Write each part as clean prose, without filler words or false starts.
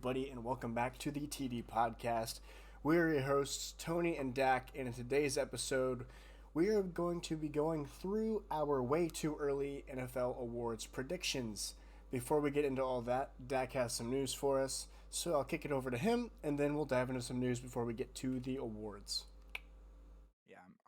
Buddy, and welcome back to the TD Podcast. We're your hosts, Tony and Dak, and in today's episode, we are going to be going through our way too early NFL awards predictions. Before we get into all that, Dak has some news for us, so I'll kick it over to him, and then we'll dive into some news before we get to the awards.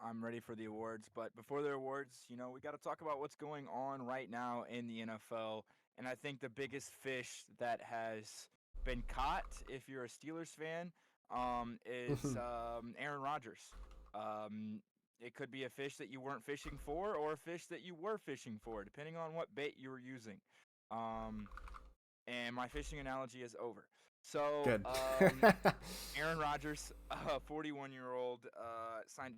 I'm ready for the awards, but before the awards, we got to talk about what's going on right now in the NFL. And I think the biggest fish that has been caught, if you're a Steelers fan, is Aaron Rodgers. Um, it could be a fish that you weren't fishing for, or a fish that you were fishing for, depending on what bait you were using. Um, and my fishing analogy is over. So, Good. Aaron Rodgers, a 41-year-old, signed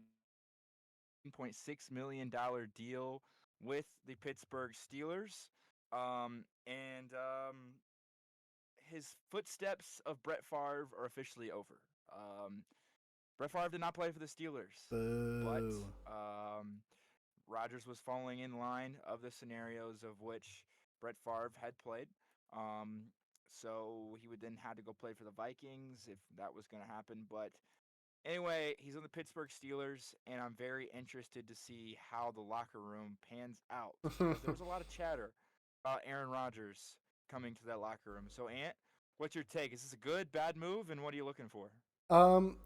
$1.6 million deal with the Pittsburgh Steelers. And his footsteps of Brett Favre are officially over. Brett Favre did not play for the Steelers, but Boo. Rodgers was falling in line of the scenarios of which Brett Favre had played. Um, so he would then have to go play for the Vikings if that was going to happen. But anyway, he's on the Pittsburgh Steelers, and I'm very interested to see how the locker room pans out because there was a lot of chatter about Aaron Rodgers coming to that locker room. So, Ant, what's your take? Is this a good, bad move, and what are you looking for? um,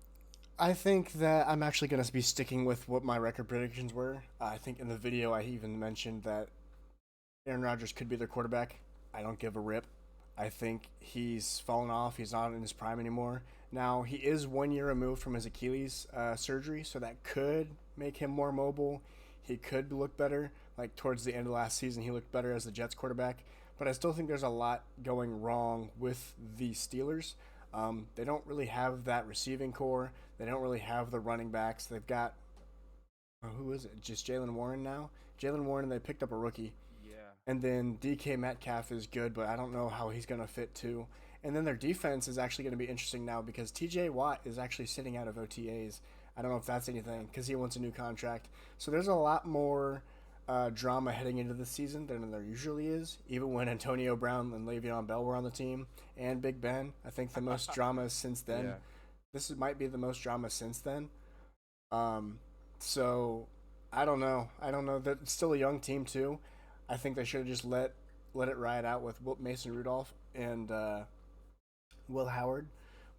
I think that I'm actually going to be sticking with what my record predictions were. I think in the video I even mentioned that Aaron Rodgers could be their quarterback. I don't give a rip. I think he's fallen off. He's not in his prime anymore. Now, he is 1 year removed from his Achilles surgery, so that could make him more mobile. He could look better. Like towards the end of last season, he looked better as the Jets quarterback. But I still think there's a lot going wrong with the Steelers. They don't really have that receiving core. They don't really have the running backs. They've got who is it? Just Jalen Warren now. Jalen Warren. They picked up a rookie, Yeah. and then DK Metcalf is good, but I don't know how he's going to fit too. And then their defense is actually going to be interesting now because TJ Watt is actually sitting out of OTAs. I don't know if that's anything because he wants a new contract. So there's a lot more drama heading into the season than there usually is. Even when Antonio Brown and Le'Veon Bell were on the team and Big Ben, I think the most drama since then. Yeah. Might be the most drama since then. Um, so I don't know. I don't know. They're still a young team too. I think they should have just let it ride out with Mason Rudolph and Will Howard.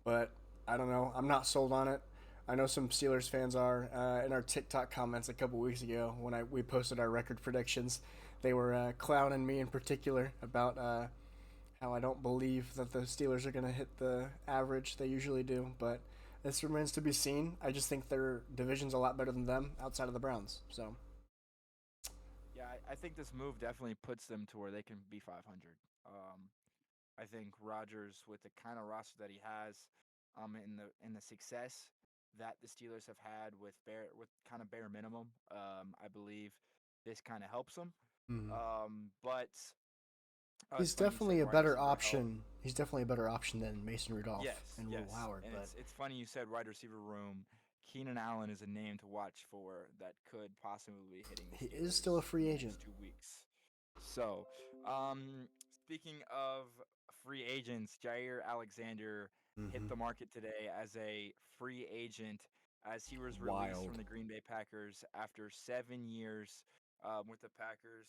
But I don't know. I'm not sold on it. I know some Steelers fans are. In our TikTok comments a couple weeks ago, when we posted our record predictions, they were clowning me in particular about how I don't believe that the Steelers are going to hit the average they usually do. But this remains to be seen. I just think their division's a lot better than them outside of the Browns. So Yeah, I think this move definitely puts them to where they can be 500. I think Rodgers, with the kind of roster that he has, in the success that the Steelers have had with kind of bare minimum, I believe this kind of helps them. mhm. But it's He's funny you said definitely a wide better receiver help. option. He's definitely a better option than Mason Rudolph Yes, and Will yes, Howard. and But it's funny you said wide receiver room. Keenan Allen is a name to watch for that could possibly be hitting the he is still a Steelers in free the agent. next 2 weeks. So, speaking of free agents, Jair Alexander hit Hmm. the market today as a free agent as he was released from Wild. the Green Bay Packers after 7 years with the Packers.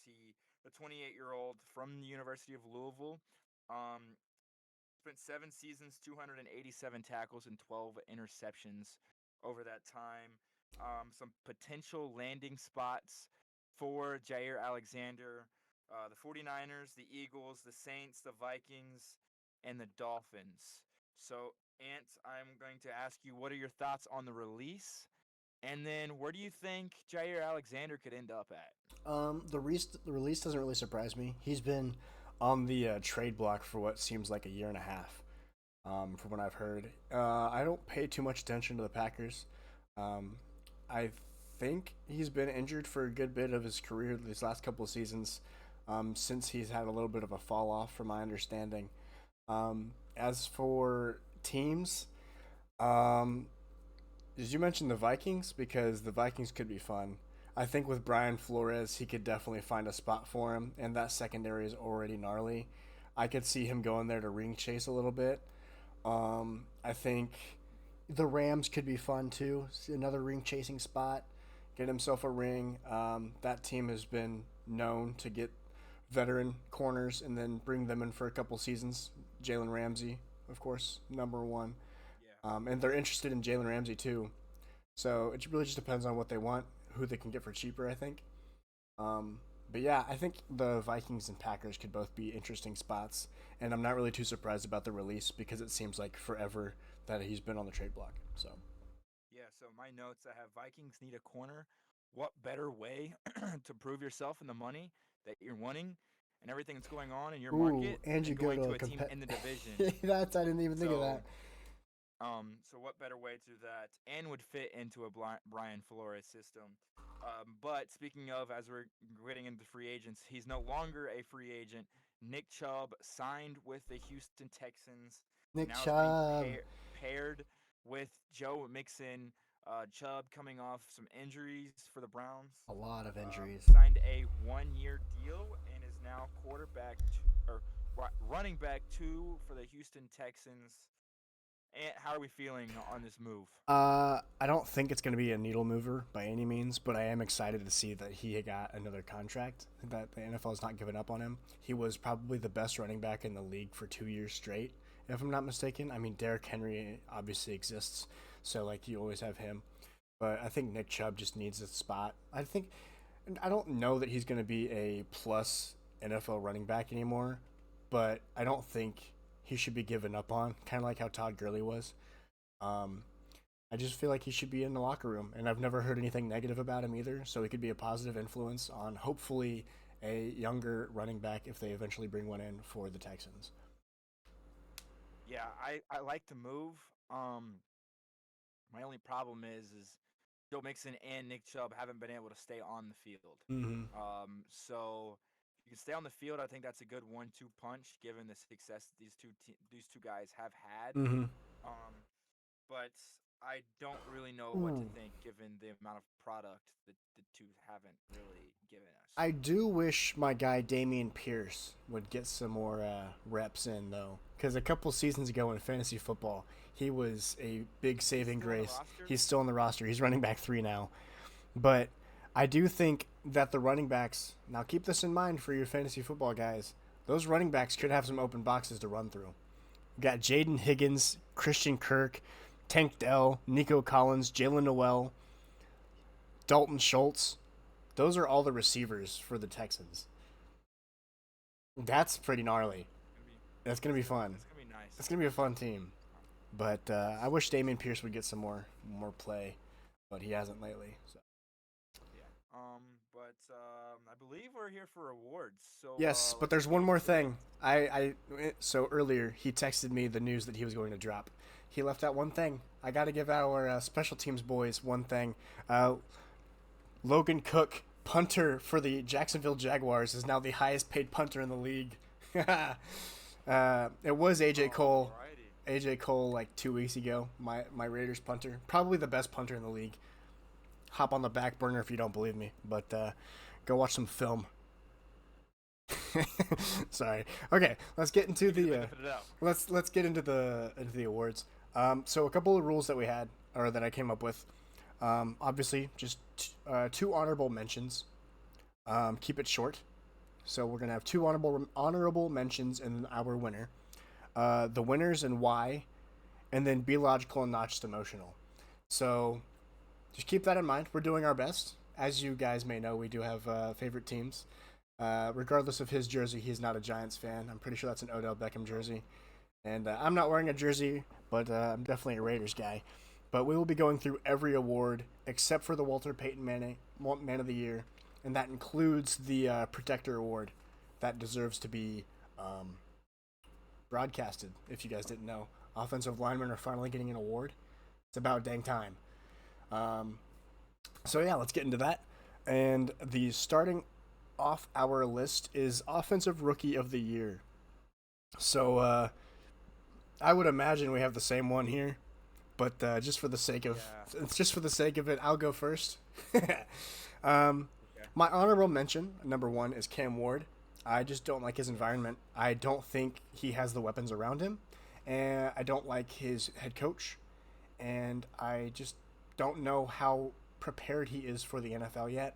The 28-year-old from the University of Louisville, um, spent 7 seasons, 287 tackles, and 12 interceptions over that time. Some potential landing spots for Jair Alexander: the 49ers, the Eagles, the Saints, the Vikings, and the Dolphins. So, Ant, I'm going to ask you, what are your thoughts on the release? And then where do you think Jair Alexander could end up at? The release doesn't really surprise me. He's been on the trade block for what seems like a year and a half. From what I've heard, I don't pay too much attention to the Packers. Um, I think he's been injured for a good bit of his career these last couple of seasons. Since he's had a little bit of a fall off, from my understanding. As for teams, um, did you mention the Vikings? Because the Vikings could be fun. I think with Brian Flores, he could definitely find a spot for him, and that secondary is already gnarly. I could see him going there to ring chase a little bit. I think the Rams could be fun too. Another ring chasing spot. Get himself a ring. That team has been known to get veteran corners and then bring them in for a couple seasons. Jalen Ramsey, of course, number one. Yeah. And they're interested in Jalen Ramsey too. So it really just depends on what they want, who they can get for cheaper, I think. Um, but yeah, I think the Vikings and Packers could both be interesting spots, and I'm not really too surprised about the release because it seems like forever that he's been on the trade block. So Yeah, so my notes I have Vikings need a corner. What better way to prove yourself in the money that you're wanting and everything that's going on in your ooh, market and than you go going to to a a team compet. in the division? That's I didn't even think of that. So, so what better way to do that and would fit into a Brian Flores system? But speaking of, as we're getting into free agents, he's no longer a free agent. Nick Chubb signed with the Houston Texans. Nick Now is being Chubb, paired with Joe Mixon. Chubb coming off some injuries for the Browns. a lot of injuries. Signed a 1 year deal and is now running back two for the Houston Texans. And how are we feeling on this move? I don't think it's going to be a needle mover by any means, but I am excited to see that he got another contract, that the NFL has not given up on him. He was probably the best running back in the league for 2 years straight, if I'm not mistaken. I mean, Derrick Henry obviously exists, so like you always have him. But I think Nick Chubb just needs a spot. I don't know that he's going to be a plus NFL running back anymore, but I don't think he should be given up on, kind of like how Todd Gurley was. Um, I just feel like he should be in the locker room, and I've never heard anything negative about him either. So he could be a positive influence on hopefully a younger running back if they eventually bring one in for the Texans. Yeah, I like to move. My only problem is Joe Mixon and Nick Chubb haven't been able to stay on the field. Mm-hmm. So if you can stay on the field, I think that's a good 1-2 punch given the success that these two guys have had. Mm-hmm. Um, but I don't really know what to Ooh. think given the amount of product that the two haven't really given us. I do wish my guy Damian Pierce would get some more reps in though, because a couple seasons ago in fantasy football, he was a big He's saving still on the grace. roster. He's still on the roster. He's running back three now, but I do think that the running backs, now keep this in mind for your fantasy football guys, those running backs could have some open boxes to run through. You got Jaden Higgins, Christian Kirk, Tank Dell, Nico Collins, Jalen Noel, Dalton Schultz. Those are all the receivers for the Texans. That's pretty gnarly. Gonna be, That's going to be fun. that's gonna be nice. It's going to be a fun team. But I wish Damian Pierce would get some more play, but he hasn't lately. So. Yeah. But I believe we're here for awards. So Yes, but let's there's get one more into it. thing. So earlier he texted me the news that he was going to drop. He left out one thing. I got to give our special teams boys one thing. Logan Cook, punter for the Jacksonville Jaguars, is now the highest paid punter in the league. It was AJ Cole. Alrighty. AJ Cole like 2 weeks ago. My Raiders punter, probably the best punter in the league. Hop on the back burner if you don't believe me, but go watch some film. Sorry. Okay, let's get into the Benefit it out. let's get into the awards. So a couple of rules that we had or that I came up with. Obviously, just two honorable mentions. Keep it short. So we're gonna have two honorable mentions and our winner. The winners and why, and then be logical and not just emotional. So just keep that in mind. We're doing our best. As you guys may know, we do have favorite teams. Regardless of his jersey, he's not a Giants fan. I'm pretty sure that's an Odell Beckham jersey. And I'm not wearing a jersey, but I'm definitely a Raiders guy. But we will be going through every award except for the Walter Payton Man of the Year, and that includes the Protector Award. That deserves to be broadcasted, if you guys didn't know. Offensive linemen are finally getting an award. It's about dang time. So yeah, let's get into that. And the starting off our list is Offensive Rookie of the Year. So I would imagine we have the same one here, but just for the sake of it, I'll go first. Okay. My honorable mention, number one, is Cam Ward. I just don't like his environment. I don't think he has the weapons around him, and I don't like his head coach, and I just don't know how prepared he is for the NFL yet.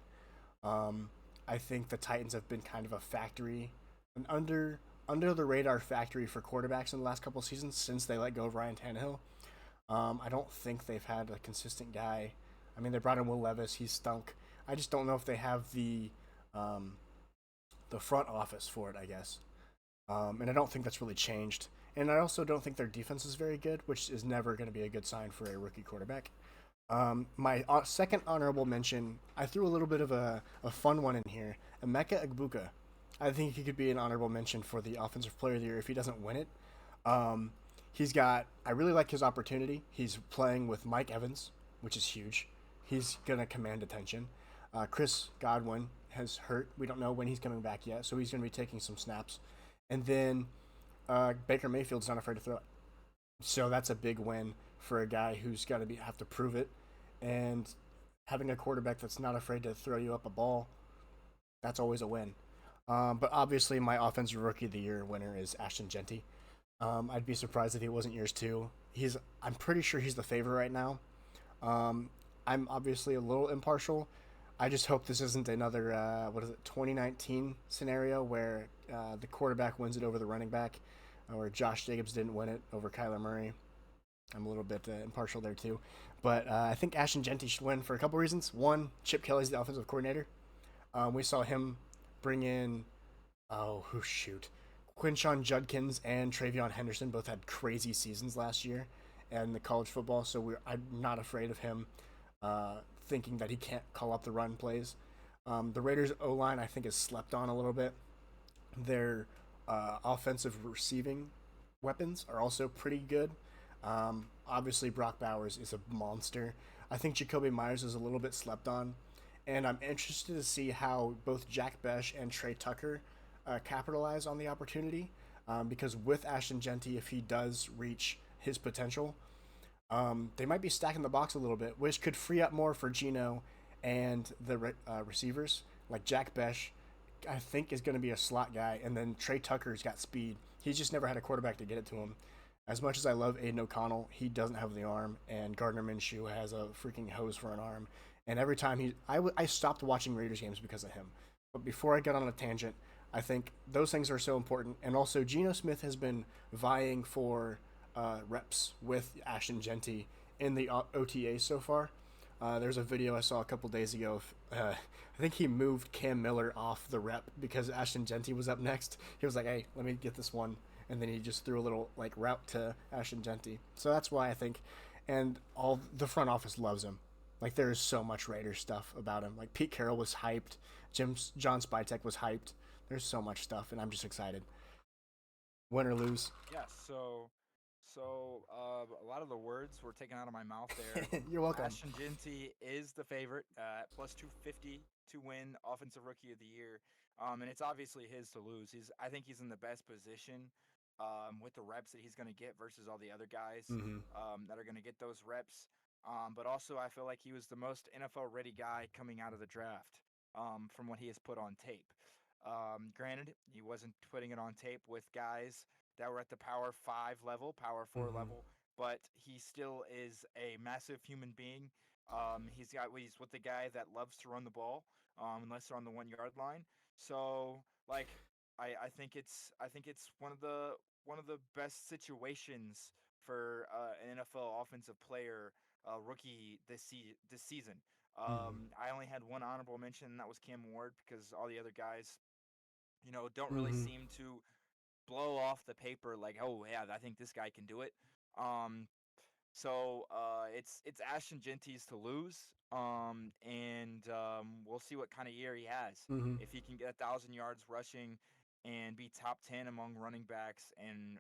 Um, I think the Titans have been kind of a factory, an under the radar factory for quarterbacks in the last couple of seasons since they let go of Ryan Tannehill. I don't think they've had a consistent guy. I mean, they brought in Will Levis; he's stunk. I just don't know if they have um, the front office for it. I guess, and I don't think that's really changed. And I also don't think their defense is very good, which is never going to be a good sign for a rookie quarterback. My second honorable mention, I threw a little bit of a fun one in here. Emeka Egbuka. I think he could be an honorable mention for the Offensive Player of the Year if he doesn't win it. Um, I really like his opportunity. He's playing with Mike Evans, which is huge. He's going to command attention. Chris Godwin has hurt. We don't know when he's coming back yet, so he's going to be taking some snaps. And then Baker Mayfield's not afraid to throw it. So that's a big win for a guy who's got to have to prove it. And having a quarterback that's not afraid to throw you up a ball, that's always a win. But obviously, my offensive rookie of the year winner is Ashton Jeanty. I'd be surprised if he wasn't yours too. I'm pretty sure he's the favorite right now. Um, I'm obviously a little impartial. I just hope this isn't another 2019 scenario where the quarterback wins it over the running back, or Josh Jacobs didn't win it over Kyler Murray. I'm a little bit impartial there too, but I think Ashton Jeanty should win for a couple reasons. One, Chip Kelly's the offensive coordinator. We saw him bring in, shoot, Quinshon Judkins and Travion Henderson both had crazy seasons last year in the college football, so I'm not afraid of him thinking that he can't call up the run plays. The Raiders O line I think is slept on a little bit. Their offensive receiving weapons are also pretty good. Obviously, Brock Bowers is a monster. I think Jacoby Myers is a little bit slept on, and I'm interested to see how both Jack Besh and Trey Tucker capitalize on the opportunity. Because with Ashton Jeanty, if he does reach his potential, they might be stacking the box a little bit, which could free up more for Geno and the receivers. Like Jack Besh, I think is going to be a slot guy, and then Trey Tucker's got speed. He's just never had a quarterback to get it to him. As much as I love Aiden O'Connell, he doesn't have the arm, and Gardner Minshew has a freaking hose for an arm. And every time I stopped watching Raiders games because of him. But before I get on a tangent, I think those things are so important. And also, Geno Smith has been vying for reps with Ashton Jeanty in the OTAs so far. There's a video I saw a couple days ago. I think he moved Cam Miller off the rep because Ashton Jeanty was up next. He was like, "Hey, let me get this one," and then he just threw a little route to Ashton Jeanty. So that's why I think, and all the front office loves him. Like there is so much Raiders stuff about him. Like Pete Carroll was hyped, John Spytek was hyped. There's so much stuff, and I'm just excited. Win or lose. Yeah, a lot of the words were taken out of my mouth there. You're welcome. Ashton Jeanty is the favorite at plus 250 to win Offensive Rookie of the Year. And it's obviously his to lose. I think he's in the best position with the reps that he's going to get versus all the other guys Mm-hmm. that are going to get those reps. But also, I feel like he was the most NFL ready guy coming out of the draft from what he has put on tape. Granted, he wasn't putting it on tape with guys that were at the Power 5 level, Power 4 Mm-hmm. level, but he still is a massive human being. He's with the guy that loves to run the ball, unless they're on the 1 yard line. So like I think it's one of the best situations for an NFL offensive player rookie this season. Mm-hmm. I only had one honorable mention, and that was Cam Ward, because all the other guys, don't really Mm-hmm. seem to blow off the paper like, oh yeah, I think this guy can do it. Um, it's Ashton Genty's to lose. And we'll see what kind of year he has. Mm-hmm. If he can get 1,000 yards rushing and be top 10 among running backs and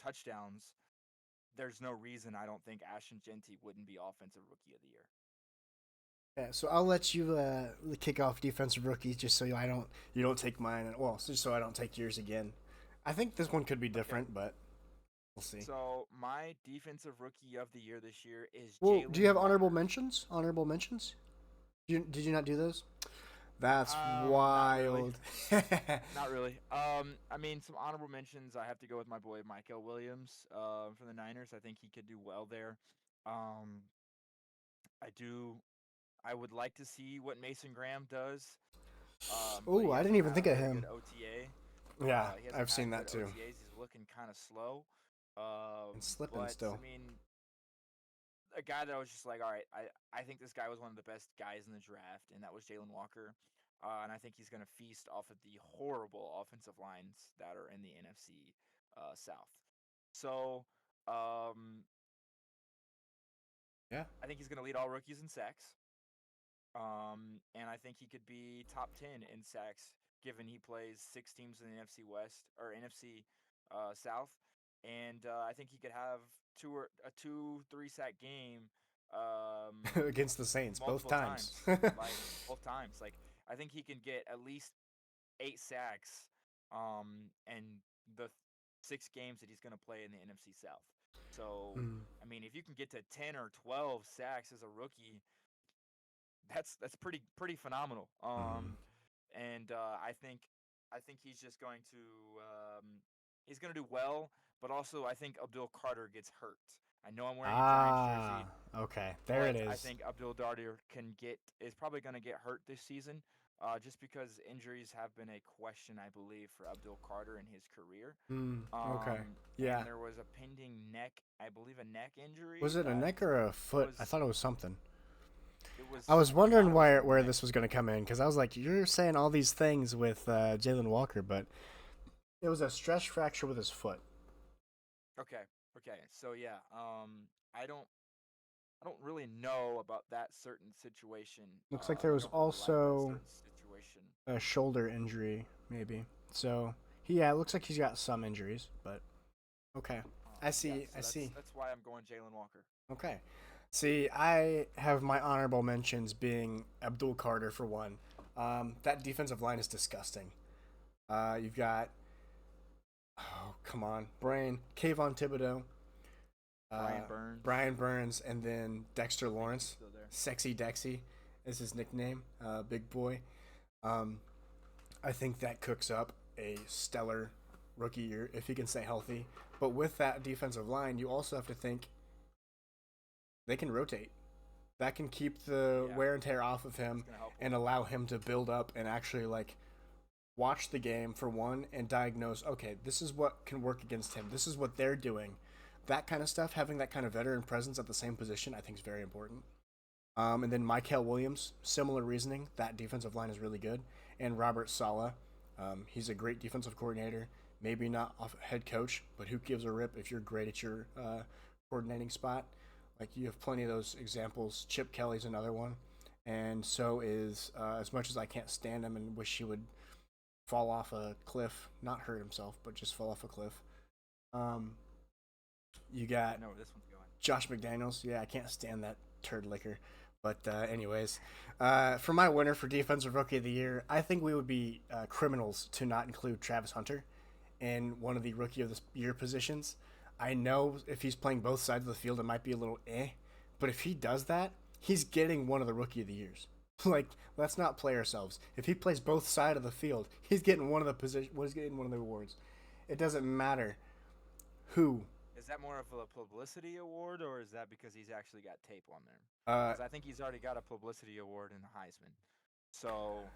touchdowns, there's no reason I don't think Ashton Genty wouldn't be Offensive Rookie of the Year. Yeah, so I'll let you kick off defensive rookies just so you don't take mine. Well, just so I don't take yours again. I think this one could be Okay. different, but we'll see. So my Defensive Rookie of the Year this year is Well, do you Jalen have honorable Warner. mentions? Honorable mentions? Did you not do those? That's Not really. wild. Not really. I mean, some honorable mentions. I have to go with my boy Michael Williams, from the Niners. I think he could do well there. Um, I do. I would like to see what Mason Graham does. But Oh, he I didn't hasn't even had a think of very good him. OTA. Yeah, He hasn't I've had seen that good too. OTAs. He's looking kind of slow. And slipping But I still. mean, a guy that I was just like, all right, I think this guy was one of the best guys in the draft, and that was Jalen Walker. And I think he's going to feast off of the horrible offensive lines that are in the NFC South. So um, Yeah. I think he's going to lead all rookies in sacks. And I think he could be top 10 in sacks, given he plays 6 teams in the NFC West or NFC South. And I think he could have a 2-3 sack game, Against the Saints both multiple times. times, like both times. Like I think he can get at least 8 sacks, and the 6 games that he's going to play in the NFC South. So Mm. I mean, if you can get to 10 or 12 sacks as a rookie, that's pretty phenomenal. Mm. And I think he's just going to he's going to do well, but also I think Abdul Carter gets hurt. I know I'm wearing a Giants Ah, jersey, okay. There but it I is. think Abdul Carter is probably going to get hurt this season, just because injuries have been a question, I believe, for Abdul Carter in his career. Mm, okay. And Yeah. there was a pending I believe a neck injury Was it a that neck or a foot? I was thought it was something. it was I was I thought wondering it was where a neck. this was going to come in because I was like, you're saying all these things with Jalen Walker, but it was a stress fracture with his foot. Okay. Okay. So yeah, I don't I don't really know about that certain situation. Looks like there I was don't really like that also certain situation. a shoulder injury, maybe. So, yeah, it looks like he's got some injuries, but okay. I Yeah, see. so I see. that's why I'm going Jalen Walker. Okay. See, I have my honorable mentions being Abdul Carter for one. That defensive line is disgusting. You've got, oh, come on, Brain, Kayvon Thibodeau, Brian uh, Burns. Brian Burns, and then Dexter I think he's Lawrence. still there. Sexy Dexy is his nickname, big boy. Um, I think that cooks up a stellar rookie year if he can stay healthy. But with that defensive line, you also have to think they can rotate. That can keep the Yeah, wear and tear off of it's him gonna help him. and allow him to build up and actually like watch the game for one and diagnose, okay, this is what can work against him. This is what they're doing. That kind of stuff, having that kind of veteran presence at the same position, I think is very important. And then Michael Williams, similar reasoning. That defensive line is really good. And Robert Sala, he's a great defensive coordinator. Maybe not a head coach, but who gives a rip if you're great at your coordinating spot? Like you have plenty of those examples. Chip Kelly's another one, and so is as much as I can't stand him and wish he would fall off a cliff, not hurt himself, but just fall off a cliff. Um, you I got know where this one's going. Josh McDaniels. Yeah, I can't stand that turd liquor. But anyways, for my winner for defensive rookie of the year, I think we would be criminals to not include Travis Hunter in one of the rookie of the year positions. I know if he's playing both sides of the field, it might be a little but if he does that, he's getting one of the rookie of the years. Like, let's not play ourselves. If he plays both sides of the field, he's getting one of the position. He's getting one of the awards. It doesn't matter who. Is that more of a publicity award, or is that because he's actually got tape on there? Uh, Because I think he's already got a publicity award in the Heisman. So,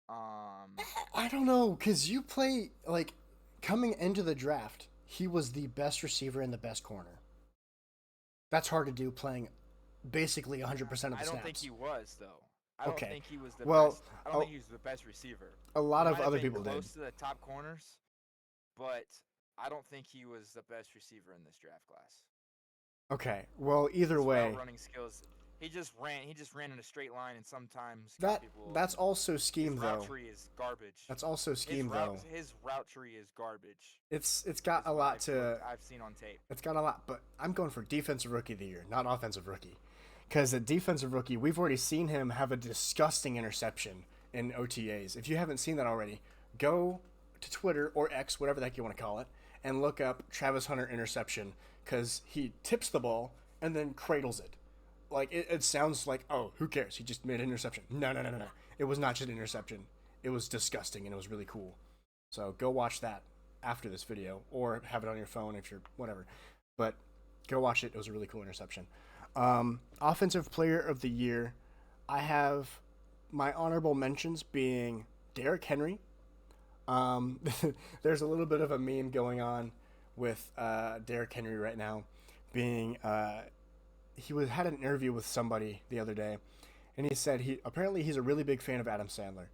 um, I don't know, cause you play like coming into the draft, he was the best receiver and the best corner. That's hard to do playing basically 100% of I the don't think snaps. he was though. I don't Okay, think he was the well, best. I don't think he was the best receiver. a lot He of might have other been people did. close to the top corners, but I don't think he was the best receiver in this draft class. Okay, well, either His route way, running skills. He just ran. He just ran in a straight line, and sometimes got that people that's open. also His scheme route though. tree is garbage. That's also scheme though. His route tree is garbage. It's got Is a what lot to. I've seen on tape. It's got a lot, but I'm going for defensive rookie of the year, not offensive rookie. Because a defensive rookie, we've already seen him have a disgusting interception in OTAs. If you haven't seen that already, go to Twitter or X, whatever the heck you want to call it, and look up Travis Hunter interception because he tips the ball and then cradles it. Like it sounds like, oh, who cares? He just made an interception. No, no, no, no, no. it was not just an interception. It was disgusting and it was really cool. So go watch that after this video or have it on your phone if you're whatever. But go watch it. It was a really cool interception. Offensive player of the year, I have my honorable mentions being Derrick Henry. Um, there's a little bit of a meme going on with Derrick Henry right now, being had an interview with somebody the other day, and he said he's a really big fan of Adam Sandler,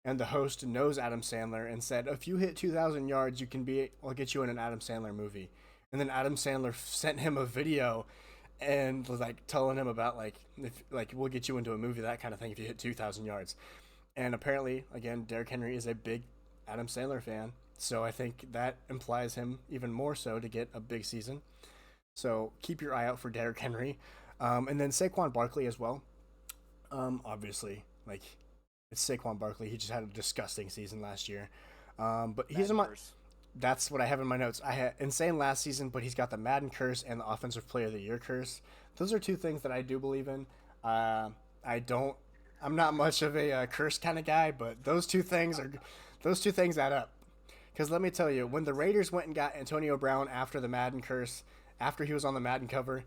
and the host knows Adam Sandler and said if you hit 2,000 yards, I'll get you in an Adam Sandler movie, and then Adam Sandler sent him a video and was like telling him about if we'll get you into a movie, that kind of thing, if you hit 2,000 yards. And apparently, again, Derrick Henry is a big Adam Sandler fan, so I think that implies him even more so to get a big season. So keep your eye out for Derrick Henry, and then Saquon Barkley as well. Obviously, like it's Saquon Barkley. He just had a disgusting season last year, but he's in my. Curse. That's what I have in my notes. I had insane last season, but he's got the Madden curse and the Offensive Player of the Year curse. Those are two things that I do believe in. I don't. I'm not much of a curse kind of guy, but those two things add up. Because let me tell you, when the Raiders went and got Antonio Brown after the Madden curse, after he was on the Madden cover,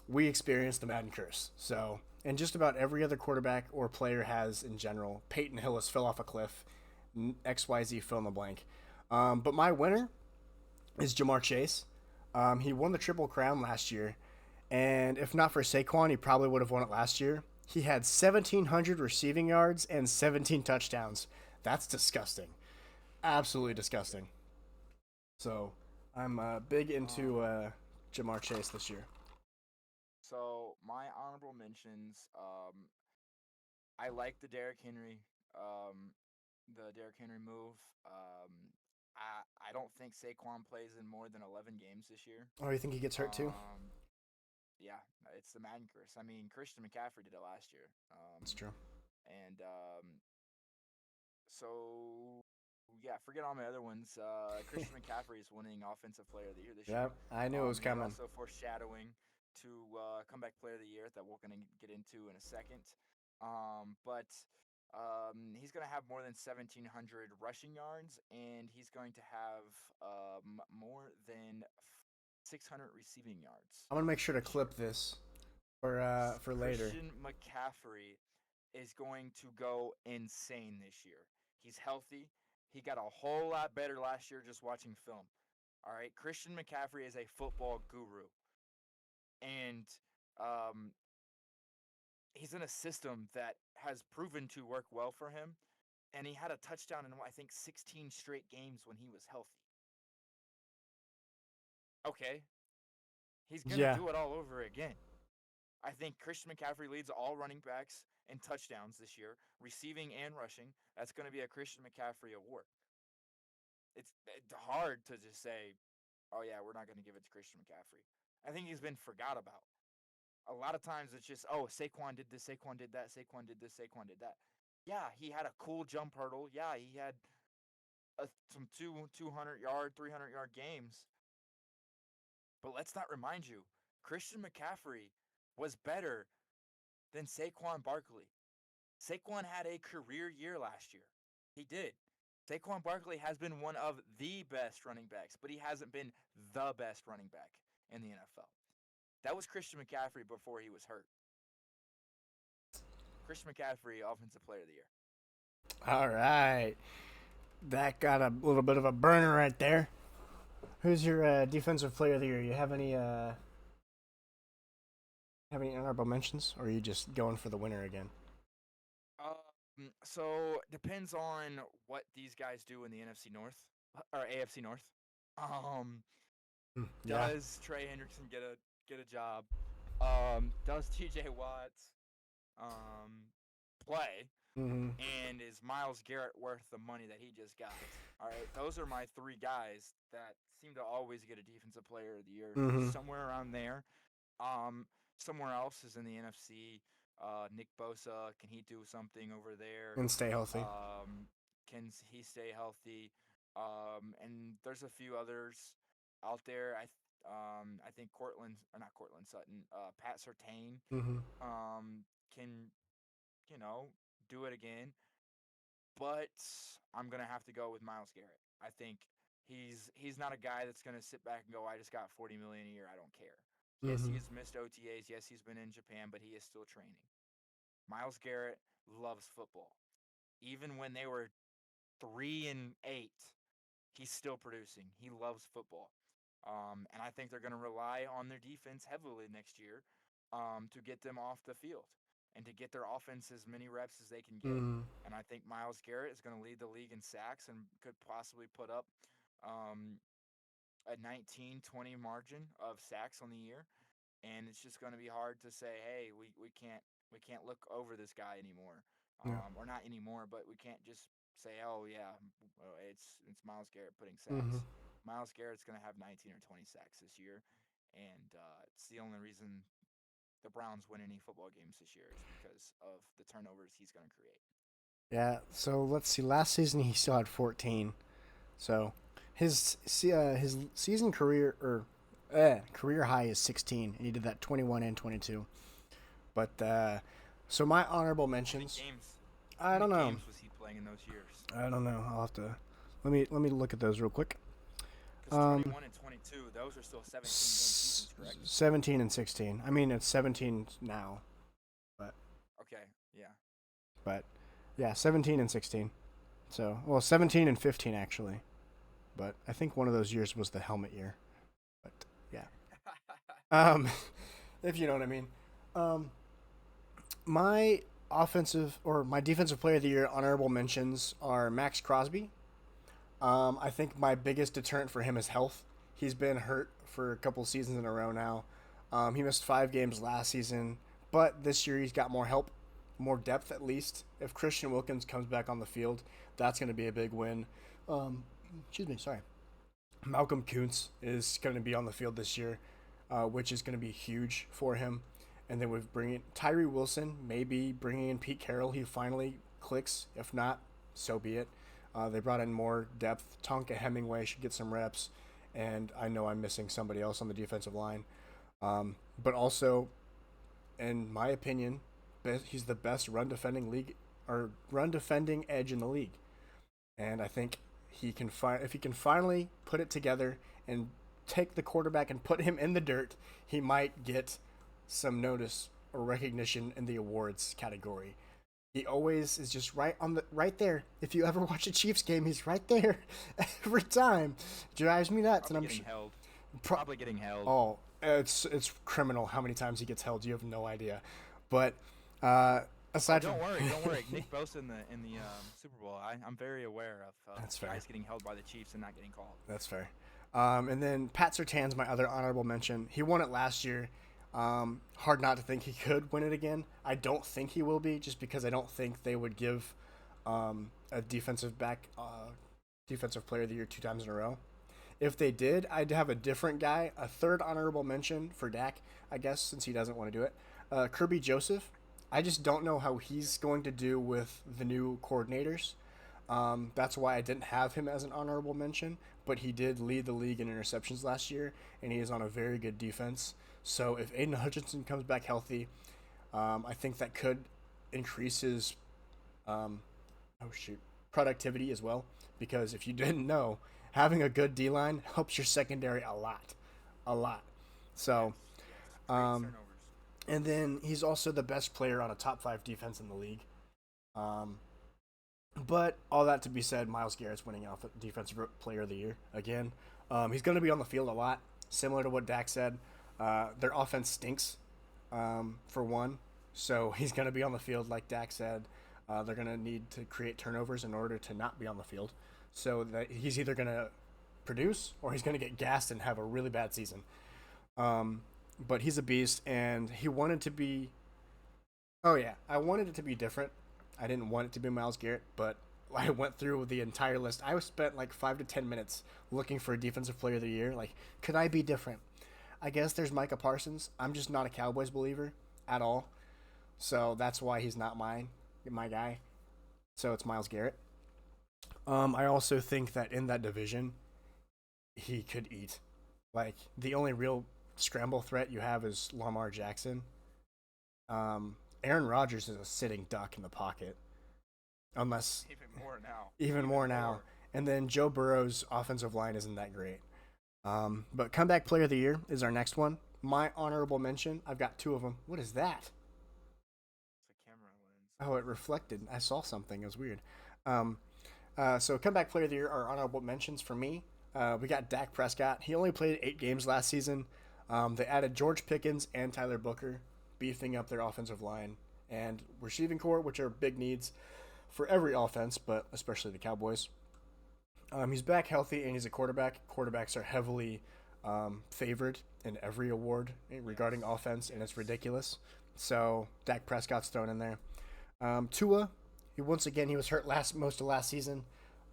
we experienced the Madden curse. So, and just about every other quarterback or player has in general. Peyton Hillis fell off a cliff. XYZ fill in the blank. But my winner is Jamar Chase. He won the Triple Crown last year, and if not for Saquon, he probably would have won it last year. He had 1,700 receiving yards and 17 touchdowns. That's disgusting. Absolutely disgusting. So I'm big into Jamar Chase this year. So my honorable mentions, I like the Derrick Henry move. I don't think Saquon plays in more than 11 games this year. Oh, you think he gets hurt too? Yeah, it's the Madden curse. I mean, Christian McCaffrey did it last year. That's true. And so yeah, forget all my other ones. Christian McCaffrey is winning Offensive Player of the Year this year. Yep, I knew it was coming. Also foreshadowing to Comeback Player of the Year that we're going to get into in a second. But he's going to have more than 1,700 rushing yards, and he's going to have more than 600 receiving yards. I'm gonna make sure to clip this for later. Christian McCaffrey is going to go insane this year. He's healthy. He got a whole lot better last year just watching film. All right, Christian McCaffrey is a football guru, and he's in a system that has proven to work well for him. And he had a touchdown in, I think, 16 straight games when he was healthy. Okay, he's going to do it all over again. I think Christian McCaffrey leads all running backs in touchdowns this year, receiving and rushing. That's going to be a Christian McCaffrey award. It's hard to just say, oh, yeah, we're not going to give it to Christian McCaffrey. I think he's been forgot about. A lot of times it's just, oh, Saquon did this, Saquon did that, Saquon did this, Saquon did that. Yeah, he had a cool jump hurdle. Yeah, he had some 200-yard, 300-yard games. But let's not remind you, Christian McCaffrey was better than Saquon Barkley. Saquon had a career year last year. He did. Saquon Barkley has been one of the best running backs, but he hasn't been the best running back in the NFL. That was Christian McCaffrey before he was hurt. Christian McCaffrey, Offensive Player of the Year. All right. That got a little bit of a burner right there. Who's your Defensive Player of the Year? You have any honorable mentions, or are you just going for the winner again? So depends on what these guys do in the NFC North or AFC North. Does Trey Hendrickson get a job? Does T.J. Watts play? Mm-hmm. And is Myles Garrett worth the money that he just got? All right, those are my three guys that seem to always get a Defensive Player of the Year, somewhere around there. Somewhere else is in the NFC. Nick Bosa, can he do something over there? And stay healthy. Can he stay healthy? And there's a few others out there. I think Sutton, Pat Surtain, Mm-hmm. can, do it again, but I'm gonna have to go with Miles Garrett. I think he's not a guy that's gonna sit back and go, I just got 40 million a year. I don't care. Yes, he Mm-hmm. has missed OTAs. Yes, he's been in Japan, but he is still training. Miles Garrett loves football. Even when they were 3-8, he's still producing. He loves football. And I think they're going to rely on their defense heavily next year to get them off the field and to get their offense as many reps as they can get. Mm-hmm. And I think Miles Garrett is going to lead the league in sacks and could possibly put up um, a 19-20 margin of sacks on the year. And it's just going to be hard to say, hey, we can't look over this guy anymore, Yeah. or not anymore, but we can't just say, oh yeah, it's Miles Garrett putting Mm-hmm. sacks. Miles Garrett's going to have 19 or 20 sacks this year, and it's the only reason the Browns win any football games this year is because of the turnovers he's going to create. Yeah. So let's see. Last season he still had 14. So his season career or career high is 16, and he did that 21 and 22. But so my honorable How many mentions. games? How I many don't know. games was he playing in those years? I don't know. I'll have to let me look at those real quick. Because 21 and 22, those are still 17-game seasons, correct? 17 and 16. I mean, it's 17 now, but Okay, yeah. but yeah, 17 and 16. So, well, 17 and 15 actually. But I think one of those years was the helmet year. But yeah. Um if you know what I mean. Um my offensive or my defensive player of the year honorable mentions are Max Crosby. I think my biggest deterrent for him is health. He's been hurt for a couple seasons in a row now. He missed 5 games last season, but this year he's got more help, more depth at least. If Christian Wilkins comes back on the field, that's going to be a big win. Excuse me, sorry. Malcolm Kuntz is going to be on the field this year, which is going to be huge for him. And then with bringing Tyree Wilson, maybe bringing in Pete Carroll, he finally clicks. If not, so be it. They brought in more depth. Tonka Hemingway should get some reps, and I know I'm missing somebody else on the defensive line. But also, in my opinion, he's the best run defending edge in the league. And I think he can if he can finally put it together and take the quarterback and put him in the dirt, he might get some notice or recognition in the awards category. He always is just right there. If you ever watch a Chiefs game, he's right there every time. Drives me nuts, Probably and I'm getting held. pro- Probably getting held. oh, it's criminal how many times he gets held. You have no idea. But aside from Don't worry. Nick Bosa in the Super Bowl. I'm very aware of That's fair. guys getting held by the Chiefs and not getting called. That's fair. And then Pat Sertan's my other honorable mention. He won it last year. Hard not to think he could win it again. I don't think he will be, just because I don't think they would give a defensive player of the year 2 times in a row. If they did, I'd have a different guy. A third honorable mention for Dak, I guess, since he doesn't want to do it. Kirby Joseph. I just don't know how he's going to do with the new coordinators. That's why I didn't have him as an honorable mention, but he did lead the league in interceptions last year, and he is on a very good defense. So if Aiden Hutchinson comes back healthy, I think that could increase his productivity as well. Because if you didn't know, having a good D line helps your secondary a lot. So, Yes. Great um, turnovers. and then he's also the best player on a top 5 defense in the league. But all that to be said, Miles Garrett's winning off Defensive Player of the Year again. He's going to be on the field a lot, similar to what Dak said. Their offense stinks, for one, so he's going to be on the field like Dak said. They're going to need to create turnovers in order to not be on the field. So that he's either going to produce or he's going to get gassed and have a really bad season. But he's a beast, and he wanted to be. Oh yeah, I wanted it to be different. I didn't want it to be Myles Garrett, but I went through the entire list. I spent like 5 to 10 minutes looking for a defensive player of the year. Like, could I be different? I guess there's Micah Parsons. I'm just not a Cowboys believer at all, so that's why he's not my guy. So it's Myles Garrett. I also think that in that division, he could eat. Like, the only real scramble threat you have is Lamar Jackson. Aaron Rodgers is a sitting duck in the pocket. unless Even more now. even more now. And then Joe Burrow's offensive line isn't that great. But comeback player of the year is our next one. My honorable mention, I've got two of them. What is that? It's a camera lens. Oh, it reflected. I saw something. It was weird. So comeback player of the year are honorable mentions for me. We got Dak Prescott. He only played 8 games last season. They added George Pickens and Tyler Booker, beefing up their offensive line and receiving core, which are big needs for every offense, but especially the Cowboys. He's back healthy and he's a quarterback. Quarterbacks are heavily favored in every award regarding offense, and it's ridiculous. So Dak Prescott's thrown in there. Tua, he was hurt most of last season,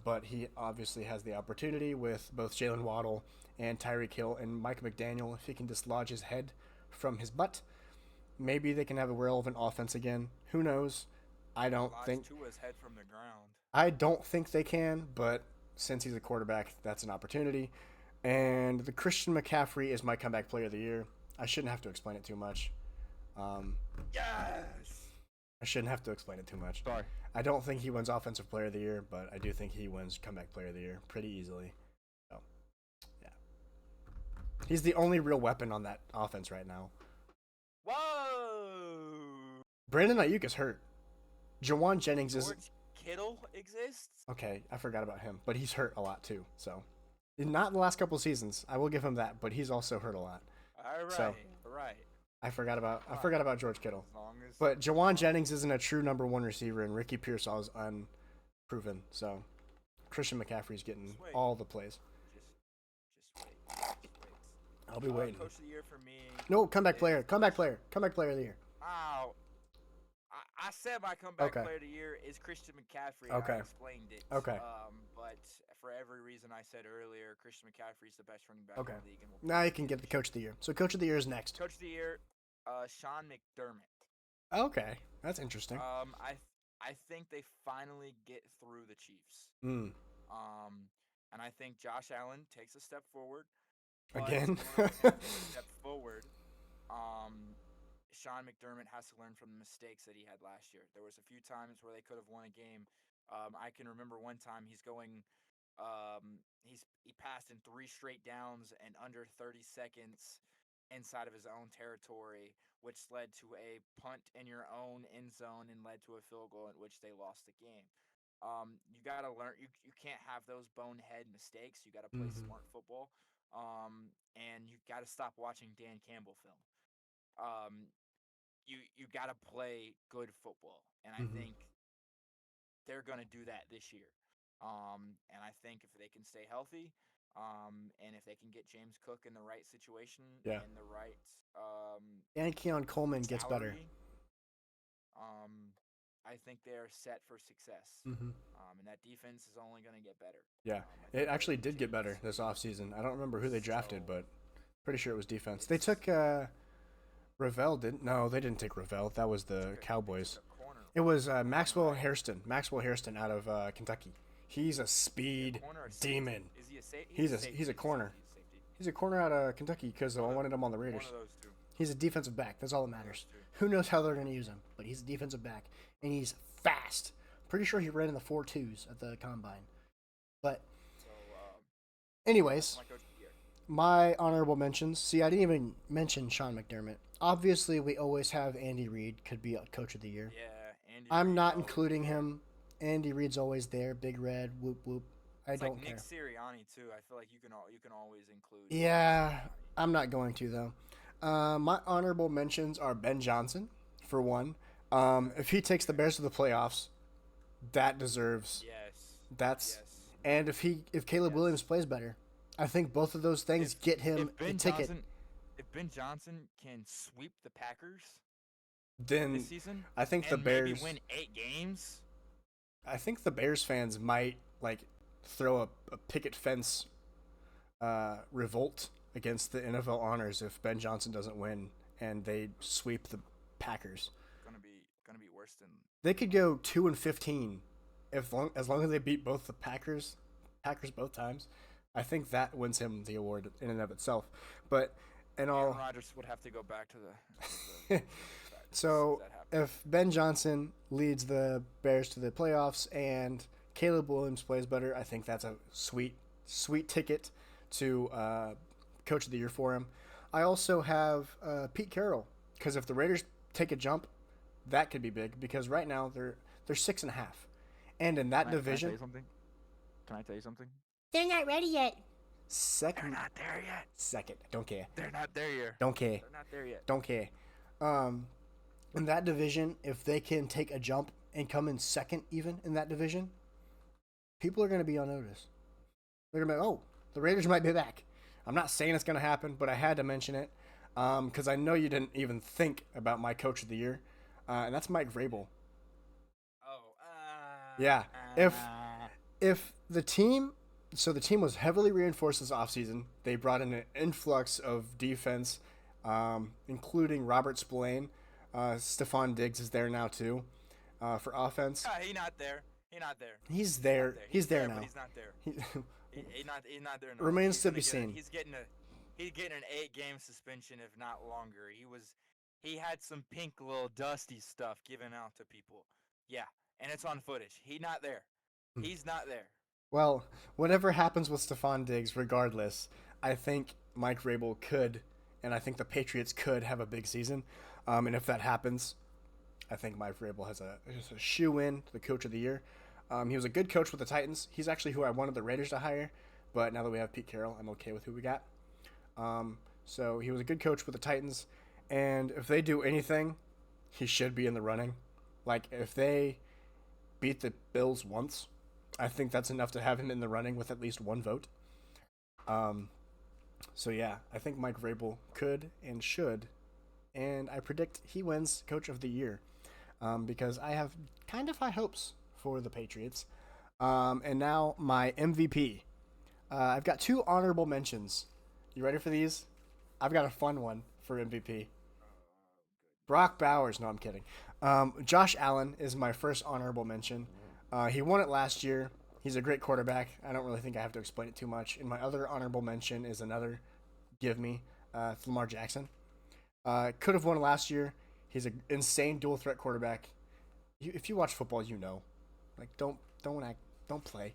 but he obviously has the opportunity with both Jalen Waddle and Tyreek Hill and Mike McDaniel. If he can dislodge his head from his butt, maybe they can have a relevant offense again. Who knows? I don't think Tua's head from the ground. I don't think they can, but since he's a quarterback, that's an opportunity. And the Christian McCaffrey is my comeback player of the year. I shouldn't have to explain it too much. Yes. I shouldn't have to explain it too much. Sorry. I don't think he wins offensive player of the year, but I do think he wins comeback player of the year pretty easily. So, yeah. He's the only real weapon on that offense right now. Whoa. Brandon Ayuk is hurt. Jawan Jennings is... George Kittle exists? Okay, I forgot about him, but he's hurt a lot too, so... Not the last couple seasons, I will give him that, but he's also hurt a lot. All right, So- right. I forgot about George Kittle. As long as But Jawan Jennings isn't a true number one receiver, and Ricky Pearsall is unproven. So Christian McCaffrey's getting Just wait. all the plays. just wait. I'll be waiting. Coach of the year for me. No, comeback player of the year. Ow. I said my comeback Okay. player of the year is Christian McCaffrey. Okay. I explained it. Okay. But for every reason I said earlier, Christian McCaffrey is the best running back Okay. in the league. And will Now you can get the coach of the year. So coach of the year is next. Coach of the year, Sean McDermott. Okay, that's interesting. I think they finally get through the Chiefs. Mm. And I think Josh Allen takes a step forward. But Again? in order for him to take a step forward, Sean McDermott has to learn from the mistakes that he had last year. There was a few times where they could have won a game. I can remember one time he passed in 3 straight downs and under 30 seconds inside of his own territory, which led to a punt in your own end zone and led to a field goal in which they lost the game. You got to learn. You can't have those bonehead mistakes. You got to play smart football. And you got to stop watching Dan Campbell film. You got to play good football, and I think they're going to do that this year. And I think if they can stay healthy, and if they can get James Cook in the right situation and the right and Keon Coleman gets better. salary, I think they're set for success. Mm-hmm. And that defense is only going to get better. Yeah, it actually did get better this offseason. I don't remember who they drafted, but pretty sure it was defense. They took Ravel, didn't? No, they didn't take Ravel. That was the Cowboys. It was Maxwell Hairston. Maxwell Hairston out of Kentucky. He's a speed demon. Is he a safety? He's a corner. He's a corner out of Kentucky because I wanted him on the Raiders. One of those two. He's a defensive back. That's all that matters. Who knows how they're going to use him, but he's a defensive back, and he's fast. Pretty sure he ran in the 4.2s at the combine. But anyways, my honorable mentions. See, I didn't even mention Sean McDermott. Obviously, we always have Andy Reid could be a coach of the year. Yeah, Andy I'm Reid not always including there. him. Andy Reid's always there. Big Red, whoop whoop. I It's don't like care. Nick Sirianni too. I feel like you can always include. Yeah, Sirianni. I'm not going to though. My honorable mentions are Ben Johnson, for one. If he takes the Bears to the playoffs, that deserves. Yes. That's Yes. and if Caleb Williams plays better, I think both of those things get him If a Ben ticket. Johnson, if Ben Johnson can sweep the Packers Then this season, I think the and Bears. maybe win 8 games. I think the Bears fans might throw a picket fence revolt against the NFL honors if Ben Johnson doesn't win and they sweep the Packers. Gonna be worse than. They could go 2-15 as long as they beat both the Packers both times. I think that wins him the award in and of itself. But in all Aaron Rodgers would have to go back to the. So that happen. if Ben Johnson leads the Bears to the playoffs and Caleb Williams plays better, I think that's a sweet, sweet ticket to Coach of the Year for him. I also have Pete Carroll because if the Raiders take a jump, that could be big because right now they're 6.5, and in that Can I tell division, you something? Can I tell you something? They're not ready yet. They're second, not there yet. second, don't care, They're not there yet. don't care, They're not there yet. don't care. Um, in that division, if they can take a jump and come in second, even in that division, people are going to be on notice. They're going to be, oh, the Raiders might be back. I'm not saying it's going to happen, but I had to mention it because I know you didn't even think about my Coach of the Year, and that's Mike Vrabel. Oh. Yeah, if the team, so the team was heavily reinforced this offseason. They brought in an influx of defense, including Robert Spillane. Stephon Diggs is there now too for offense. He's not there. He's not there. He's there. He's there now. But he's not there. He's not there. No. Remains He's to gonna be get seen. He's getting an 8-game suspension, if not longer. He had some pink little dusty stuff given out to people. Yeah, and it's on footage. He's not there. He's not there. Well, whatever happens with Stephon Diggs, regardless, I think Mike Vrabel could, and I think the Patriots could have a big season. And if that happens, I think Mike Vrabel has a shoe-in to the Coach of the Year. He was a good coach with the Titans. He's actually who I wanted the Raiders to hire, but now that we have Pete Carroll, I'm okay with who we got. So he was a good coach with the Titans, and if they do anything, he should be in the running. Like, if they beat the Bills once, I think that's enough to have him in the running with at least one vote. So yeah, I think Mike Vrabel could and should, and I predict he wins Coach of the Year because I have kind of high hopes for the Patriots. And now my MVP. I've got 2 honorable mentions. You ready for these? I've got a fun one for MVP. Brock Bowers. No, I'm kidding. Josh Allen is my first honorable mention. He won it last year. He's a great quarterback. I don't really think I have to explain it too much. And my other honorable mention is another give me. It's Lamar Jackson. Could have won last year. He's an insane dual threat quarterback. If you watch football, you know. Like don't play.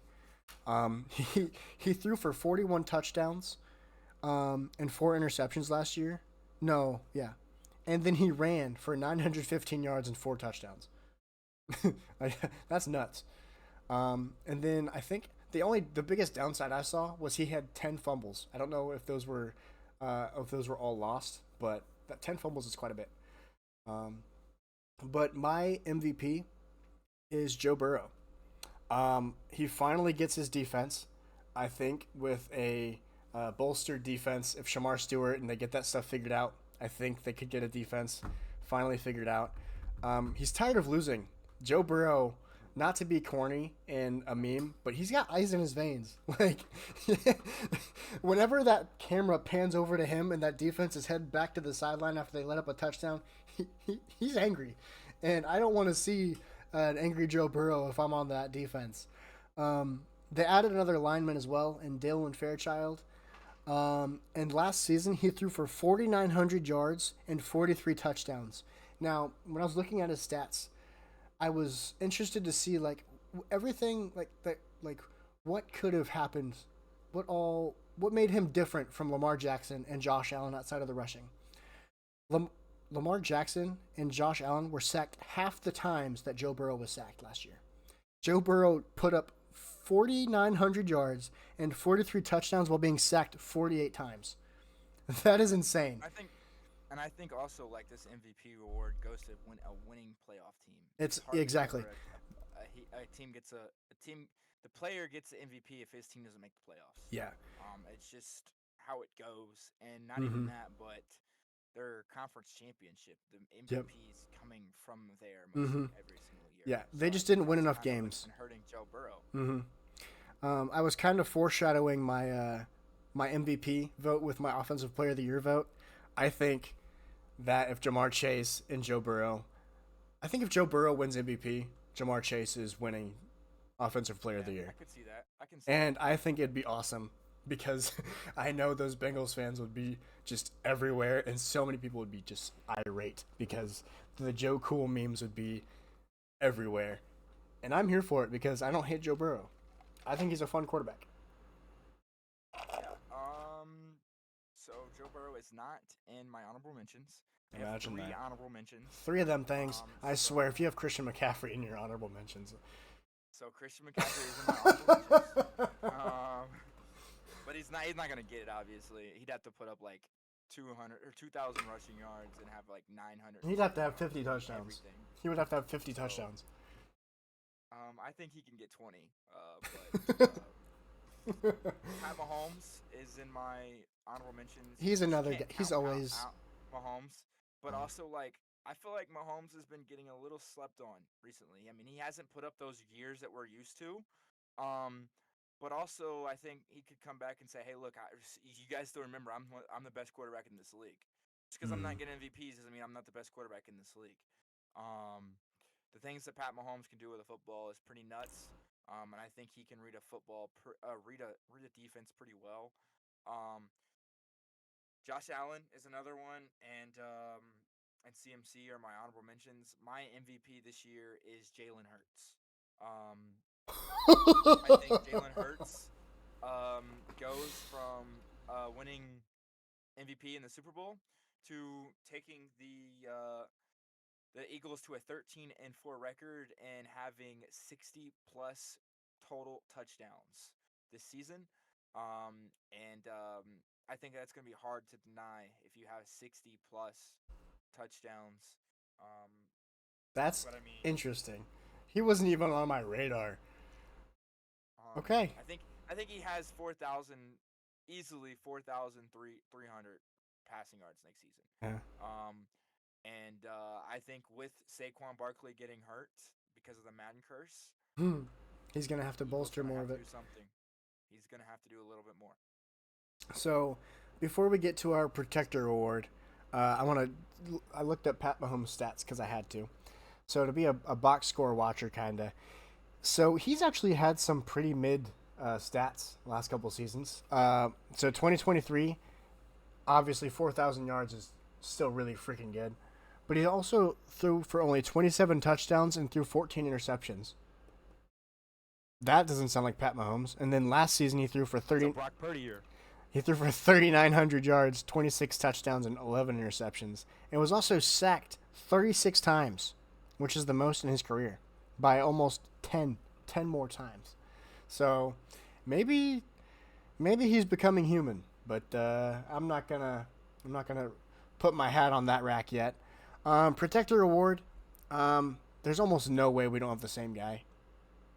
He threw for 41 touchdowns and 4 interceptions last year. No, yeah. And then he ran for 915 yards and 4 touchdowns. That's nuts. And then I think the biggest downside I saw was he had 10 fumbles. I don't know if those were all lost, but that 10 fumbles is quite a bit. But my MVP is Joe Burrow. He finally gets his defense. I think with a bolstered defense, if Shamar Stewart and they get that stuff figured out, I think they could get a defense finally figured out. He's tired of losing. Joe Burrow, not to be corny and a meme, but he's got ice in his veins. Like, whenever that camera pans over to him and that defense is headed back to the sideline after they let up a touchdown, he's angry. And I don't want to see an angry Joe Burrow if I'm on that defense. They added another lineman as well in Dalen Fairchild. And last season, he threw for 4,900 yards and 43 touchdowns. Now, when I was looking at his stats, I was interested to see like everything like that, like what could have happened, what made him different from Lamar Jackson and Josh Allen outside of the rushing. Lamar Jackson and Josh Allen were sacked half the times that Joe Burrow was sacked last year. Joe Burrow put up 4,900 yards and 43 touchdowns while being sacked 48 times. That is insane. I think also like this MVP reward goes to a winning playoff team. It's hard to exactly. A team gets the player gets the MVP if his team doesn't make the playoffs. Yeah. It's just how it goes, and not even that, but their conference championship. The MVP is coming from there every single year. Yeah, they just didn't win enough games. Hurting Joe Burrow. I was kind of foreshadowing my my MVP vote with my Offensive Player of the Year vote. I think that if Jamar Chase and Joe Burrow, I think if Joe Burrow wins MVP, Jamar Chase is winning Offensive Player of the Year. I could see that. And I think it'd be awesome because I know those Bengals fans would be just everywhere, and so many people would be just irate because the Joe Cool memes would be everywhere. And I'm here for it because I don't hate Joe Burrow. I think he's a fun quarterback. Yeah. So Joe Burrow is not in my honorable mentions. I have Imagine three that. honorable mentions. Three of them things. I So swear, if you have Christian McCaffrey in your honorable mentions, Christian McCaffrey is in my honorable mentions. Um, but he's not gonna get it. Obviously, he'd have to put up like 200 or 2,000 rushing yards and have like 900. he'd have to have yards 50 and touchdowns. everything. He would have to have 50 So, touchdowns. I think he can get 20. But Pat Mahomes is in my honorable mentions. He's You another can't guy. He's count always. out Mahomes, but also like I feel like Mahomes has been getting a little slept on recently. I mean, he hasn't put up those years that we're used to. Um, but also I think he could come back and say, "Hey, look, you guys still remember I'm the best quarterback in this league." Just because I'm not getting MVPs doesn't mean I'm not the best quarterback in this league. Um, the things that Pat Mahomes can do with a football is pretty nuts. And I think he can read a read a defense pretty well. Um, Josh Allen is another one, and CMC are my honorable mentions. My MVP this year is Jalen Hurts. Um, I think Jalen Hurts goes from winning MVP in the Super Bowl to taking the Eagles to a 13-4 record and having 60 plus total touchdowns this season. I think that's going to be hard to deny if you have 60 plus touchdowns. Um, That's but I mean, interesting. He wasn't even on my radar. Okay. I think he has 4,000 easily 4,300 passing yards next season. Yeah. I think with Saquon Barkley getting hurt because of the Madden curse, He's gonna have to bolster more of it. do something. He's gonna have to do a little bit more. So, before we get to our Protector Award, I looked up Pat Mahomes' stats because I had to. So to be a box score watcher, kinda. So he's actually had some pretty mid stats last couple seasons. So 2023, obviously 4,000 yards is still really freaking good, but he also threw for only 27 touchdowns and threw 14 interceptions. That doesn't sound like Pat Mahomes. And then last season he threw for 30. It's a Brock Purdy year. He threw for 3,900 yards, 26 touchdowns, and 11 interceptions. And was also sacked 36 times, which is the most in his career, by almost 10 more times. So maybe he's becoming human, but I'm not gonna put my hat on that rack yet. Protector Award. There's almost no way we don't have the same guy.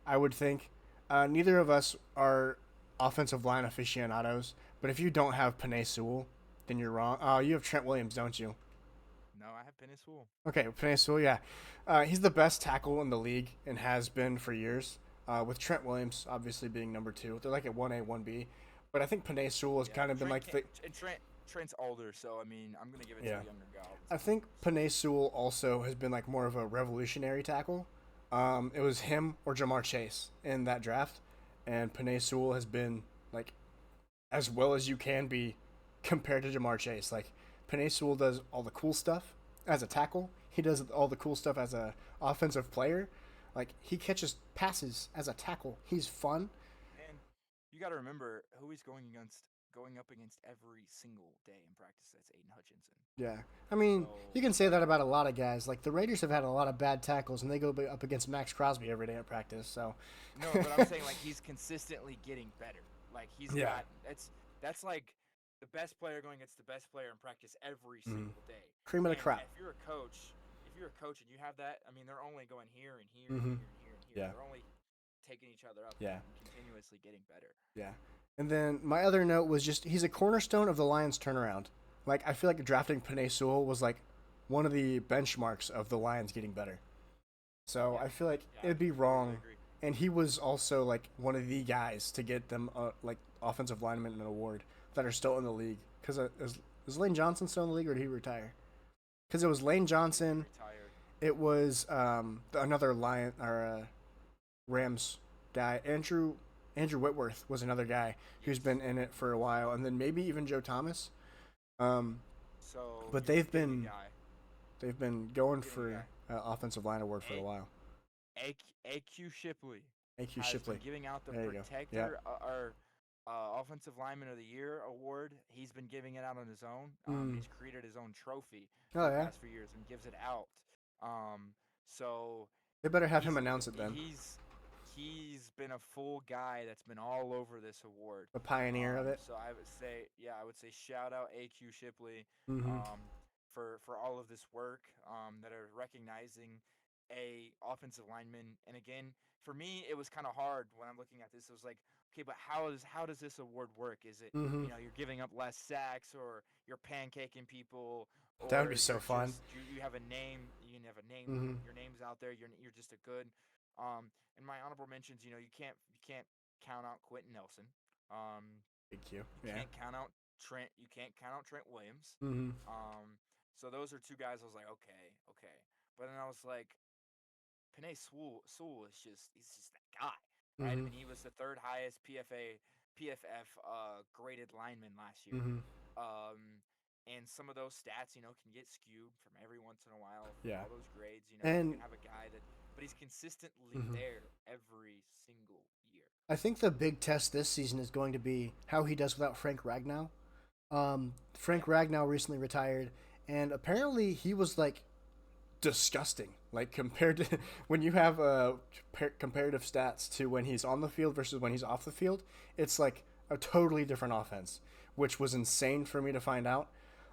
I would think. Neither of us are offensive line aficionados, but if you don't have Penei Sewell, then you're wrong. Oh, you have Trent Williams, don't you? No, I have Penei Sewell. Okay, Penei Sewell, yeah. He's the best tackle in the league and has been for years, with Trent Williams obviously being number 2. They're like at 1A, 1B. But I think Penei Sewell has kind of been like the... Trent's older, so, I mean, I'm going to give it to the younger guy. I think Penei Sewell also has been like more of a revolutionary tackle. It was him or Jamar Chase in that draft, and Penei Sewell has been like as well as you can be compared to Jamar Chase. Like Penei Sewell does all the cool stuff as a tackle. He does all the cool stuff as a offensive player. Like he catches passes as a tackle. He's fun. And you got to remember who he's going up against every single day in practice. That's Aiden Hutchinson. Yeah. I mean, you can say that about a lot of guys. Like, the Raiders have had a lot of bad tackles, and they go up against Max Crosby every day at practice, so. No, but I'm saying, like, he's consistently getting better. Like, he's got – that's like the best player going against the best player in practice every single day. Cream of the crop. If you're a coach and you have that, I mean, they're only going here and here mm-hmm. and here and here and here. Yeah. They're only taking each other up and continuously getting better. Yeah. And then my other note was just he's a cornerstone of the Lions' turnaround. Like, I feel like drafting Penei Sewell was like one of the benchmarks of the Lions getting better. So I feel like it'd be wrong. And he was also like one of the guys to get them like offensive lineman an award that are still in the league. Because is Lane Johnson still in the league or did he retire? Because it was Lane Johnson. It was another Rams guy, Andrew. Andrew Whitworth was another guy who's been in it for a while, and then maybe even Joe Thomas. Um, So but you're forgetting a guy. they've been going Forgetting a for guy. offensive line award for a while. AQ Shipley AQ has been Shipley. giving out the There you go. Yeah. Protector or Offensive Lineman of the Year award. He's been giving it out on his own. He's created his own trophy for Oh the yeah. past few years and gives it out. So They better have him announce it then. He's been a full guy that's been all over this award. The pioneer of it. So I would say shout out AQ Shipley Mm-hmm. For all of this work that are recognizing a offensive lineman. And again, for me, it was kind of hard when I'm looking at this. It was like, okay, but how does this award work? Is it you're giving up less sacks, or you're pancaking people, or That would be so fun. You have a name, your name's out there. You're just a good. And my honorable mentions, you can't count out Quentin Nelson. Thank you. You can't count out Trent. You can't count out Trent Williams. Mm-hmm. So those are two guys I was like, okay. But then I was like, Penei Sewell is he's just that guy, right? I mean, he was the third highest PFF graded lineman last year. And some of those stats, can get skewed from every once in a while. Yeah. All those grades, and you can have a guy but he's consistently there every single year. I think the big test this season is going to be how he does without Frank Ragnow. Frank Ragnow recently retired, and apparently he was like disgusting. Like compared to when you have comparative stats to when he's on the field versus when he's off the field, it's like a totally different offense, which was insane for me to find out.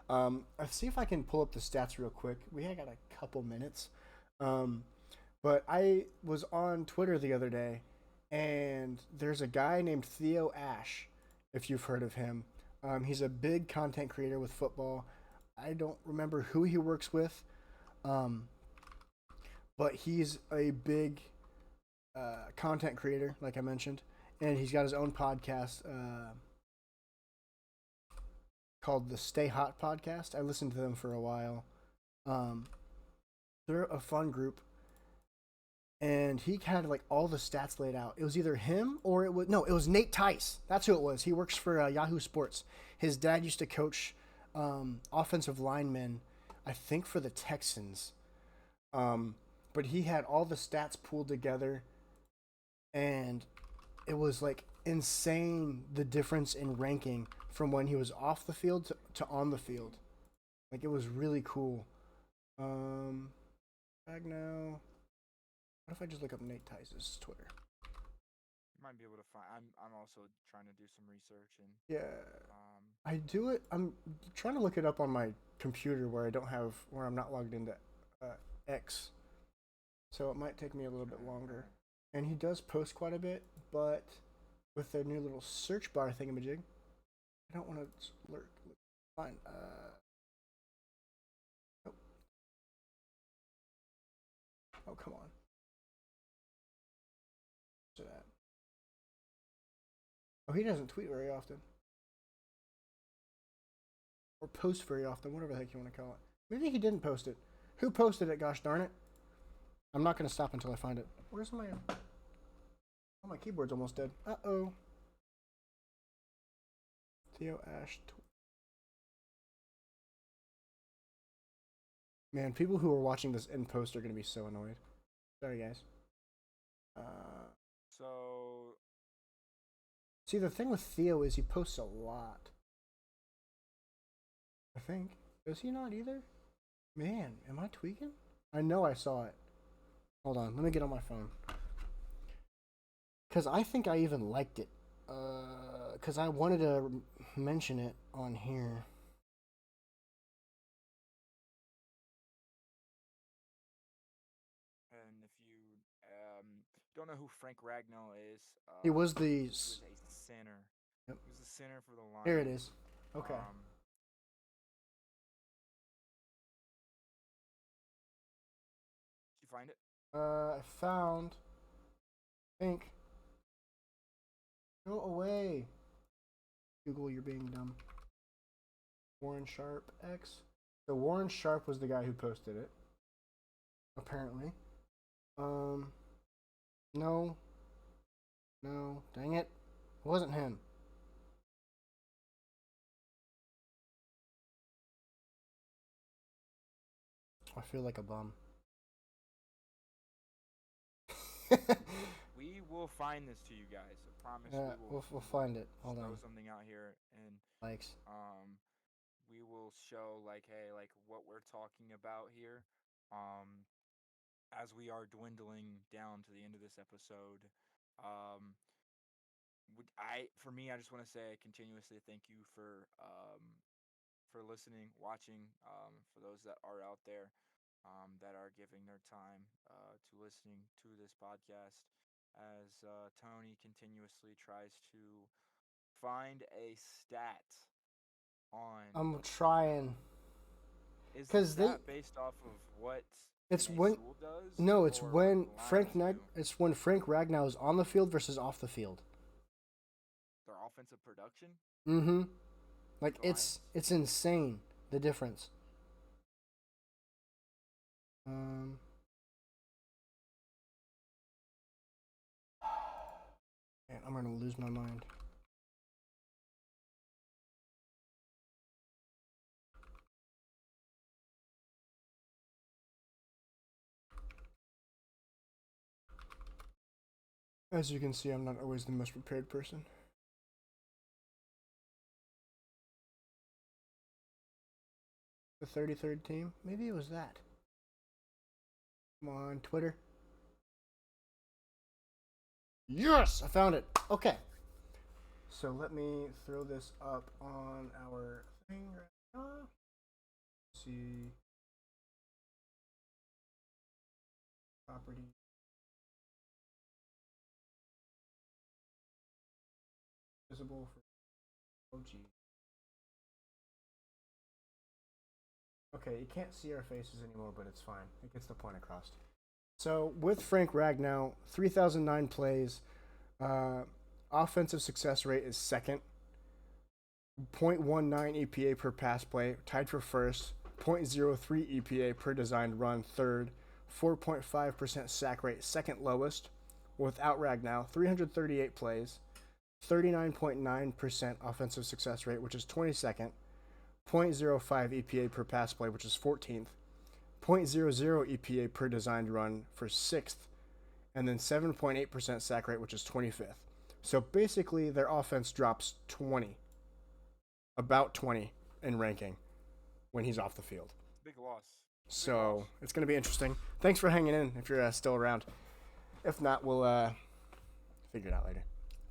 Let's see if I can pull up the stats real quick. We got a couple minutes. But I was on Twitter the other day, and there's a guy named Theo Ash, if you've heard of him. He's a big content creator with football. I don't remember who he works with, but he's a big content creator, like I mentioned, and he's got his own podcast called the Stay Hot Podcast. I listened to them for a while. They're a fun group. And he had like all the stats laid out. It was either him or it was Nate Tice. That's who it was. He works for Yahoo Sports. His dad used to coach offensive linemen, I think for the Texans. But he had all the stats pulled together, and it was like insane the difference in ranking from when he was off the field to on the field. Like it was really cool. Back now. What if I just look up Nate Tice's Twitter? You might be able to find. I'm also trying to do some research and. Yeah. I do it. I'm trying to look it up on my computer where I'm not logged into X, so it might take me a little bit longer. And he does post quite a bit, but with their new little search bar thingamajig, I don't want to lurk. Fine. Nope. Oh, come on. That. Oh, he doesn't tweet very often. Or post very often, whatever the heck you want to call it. Maybe he didn't post it. Who posted it, gosh darn it? I'm not going to stop until I find it. Where's my... Oh, my keyboard's almost dead. Uh-oh. Theo Ash. Man, people who are watching this in post are going to be so annoyed. Sorry, guys. So, see, the thing with Theo is he posts a lot. I think. Does he not either? Man, am I tweaking? I know I saw it. Hold on, let me get on my phone. Because I think I even liked it. Because I wanted to mention it on here. don't know who Frank Ragnow is. He was he was a center. Yep. He was a center for the Lions. Here it is. Okay. Did you find it? I found. Think. Go away. Google, you're being dumb. Warren Sharp X. So Warren Sharp was the guy who posted it. Apparently. No. No, dang it. It wasn't him. I feel like a bum. We will find this to you guys. I promise we will. We'll We will find it. Hold throw on. something out here, and Likes. we will show like, hey, like what we're talking about here. Um, as we are dwindling down to the end of this episode, um, for me, I just want to say continuously thank you for listening, watching. For those that are out there, that are giving their time to listening to this podcast, as Tony continuously tries to find a stat on. I'm trying. Is the Cause they, stat based off of what it's NA when, School does, no, it's or what when the Lions do? It's when Frank Ragnow is on the field versus off the field. Their offensive production. Mm-hmm. Like The Lions. it's insane the difference. Um. Man, I'm gonna lose my mind. As you can see, I'm not always the most prepared person. The 33rd team? Maybe it was that. Come on, Twitter. Yes! I found it. Okay. So let me throw this up on our thing right now. Let's see. Property. Visible for OG. Okay, you can't see our faces anymore, but it's fine. It gets the point across. So with Frank Ragnow, 3,009 plays. Offensive success rate is second. 0.19 EPA per pass play, tied for first. 0.03 EPA per designed run, third. 4.5% sack rate, second lowest. Without Ragnow, 338 plays. 39.9% offensive success rate, which is 22nd. 0.05 EPA per pass play, which is 14th. 0.00 EPA per designed run for 6th. And then 7.8% sack rate, which is 25th. So basically, their offense drops 20, about 20 in ranking when he's off the field. Big loss. So it's going to be interesting. Thanks for hanging in if you're still around. If not, we'll figure it out later.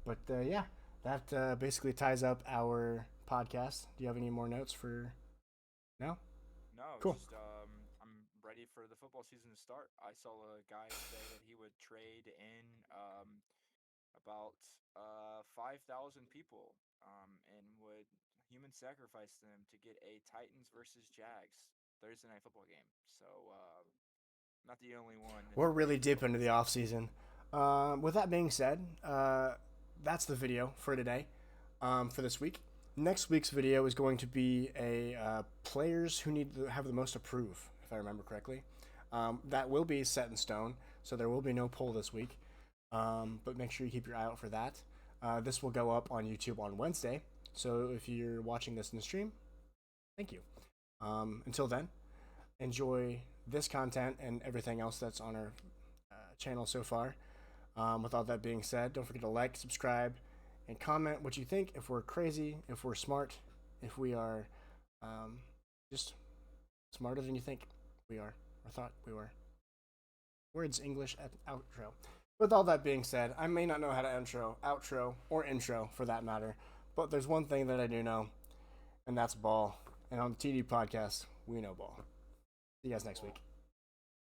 But yeah, that basically ties up our podcast. Do you have any more notes for now? No, Cool. just I'm ready for the football season to start. I saw a guy say that he would trade in about 5,000 people and would human sacrifice them to get a Titans versus Jags Thursday night football game. So not the only one. We're really deep into the off season. With that being said, that's the video for today, for this week. Next week's video is going to be a players who need to have the most approve, if I remember correctly. That will be set in stone, so there will be no poll this week. But make sure you keep your eye out for that. This will go up on YouTube on Wednesday, so if you're watching this in the stream, thank you. Until then, enjoy this content and everything else that's on our channel so far. With all that being said, don't forget to like, subscribe, and comment what you think. If we're crazy, if we're smart, if we are just smarter than you think we are, or thought we were. Words English at outro. With all that being said, I may not know how to outro, or intro for that matter, but there's one thing that I do know, and that's ball. And on the TD podcast, we know ball. See you guys next week.